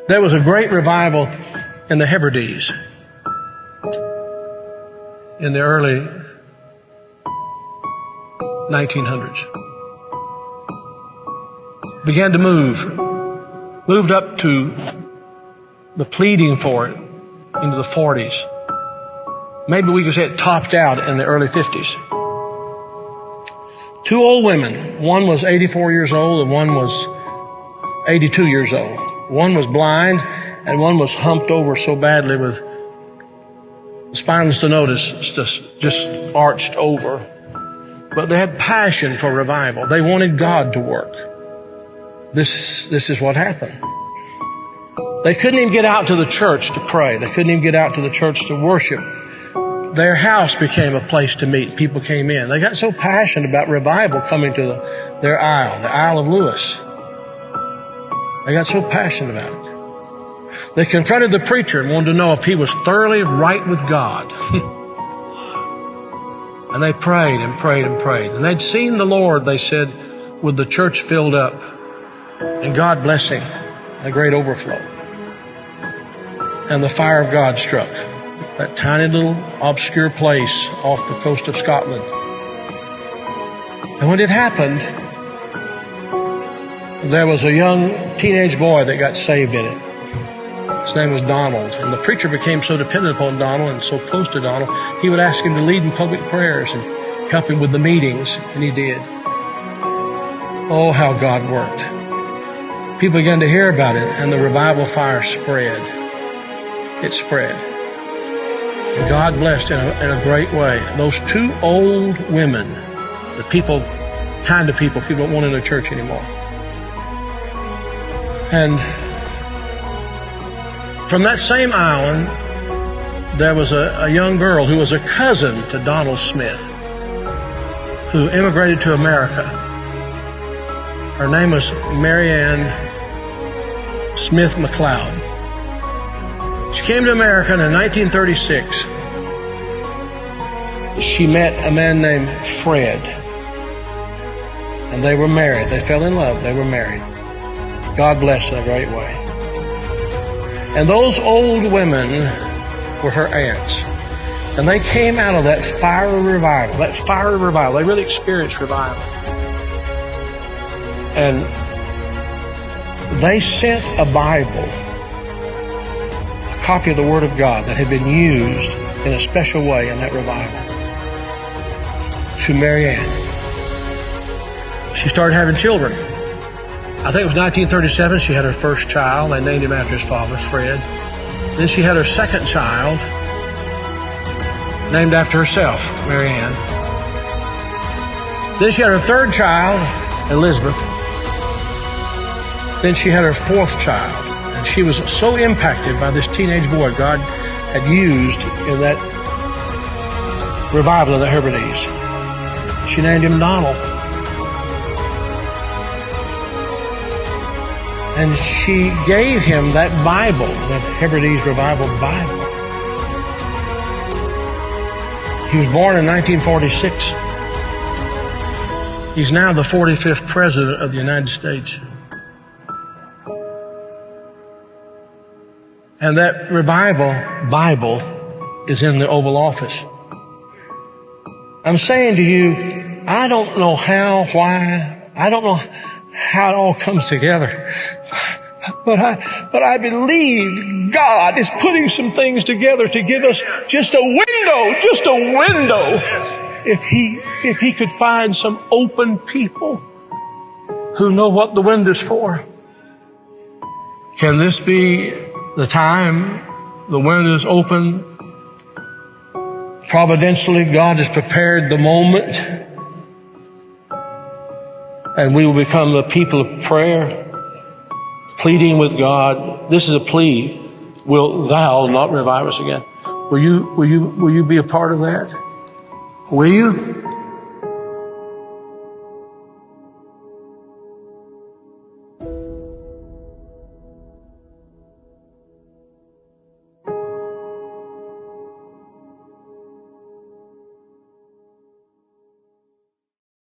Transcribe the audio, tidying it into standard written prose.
There was a great revival in the Hebrides in the early 1900s. Began to moved up to the pleading for it into the 40s. Maybe we could say it topped out in the early 50s. Two old women. One was 84 years old and one was 82 years old. One was blind and one was humped over so badly with spinal stenosis just arched over. But they had passion for revival. They wanted God to work. This is what happened. They couldn't even get out to the church to pray. They couldn't even get out to the church to worship. Their house became a place to meet. People came in. They got so passionate about revival coming to their Isle, the Isle of Lewis. They got so passionate about it. They confronted the preacher and wanted to know if he was thoroughly right with God. And they prayed and prayed and prayed. And they'd seen the Lord, they said, with the church filled up and God blessing, a great overflow. And the fire of God struck that tiny little obscure place off the coast of Scotland. And when it happened, there was a young teenage boy that got saved in it. His name was Donald. And the preacher became so dependent upon Donald and so close to Donald, he would ask him to lead in public prayers and help him with the meetings, and he did. Oh, how God worked. People began to hear about it, and the revival fire spread. It spread. And God blessed in a great way. Those two old women, the kind of people don't want in a church anymore. And from that same island, there was a young girl who was a cousin to Donald Smith, who immigrated to America. Her name was Marianne Smith McLeod. She came to America in 1936. She met a man named Fred. And they were married. They fell in love. They were married. God blessed in a great way. And those old women were her aunts. And they came out of that fiery revival. That fiery revival. They really experienced revival. And they sent a Bible, a copy of the Word of God that had been used in a special way in that revival, to Marianne. She started having children. I think it was 1937 she had her first child. They named him after his father, Fred. Then she had her second child, named after herself, Marianne. Then she had her third child, Elizabeth. Then she had her fourth child. And she was so impacted by this teenage boy God had used in that revival of the Hebrides. She named him Donald. And she gave him that Bible, that Hebrides Revival Bible. He was born in 1946. He's now the 45th President of the United States. And that Revival Bible is in the Oval Office. I'm saying to you, I don't know how, why, I don't know how it all comes together. But I believe God is putting some things together to give us just a window. If He could find some open people who know what the window's for. Can this be the time the window's open? Providentially, God has prepared the moment, and we will become the people of prayer, pleading with God. This is a plea. Will Thou not revive us again? Will you be a part of that? Will you?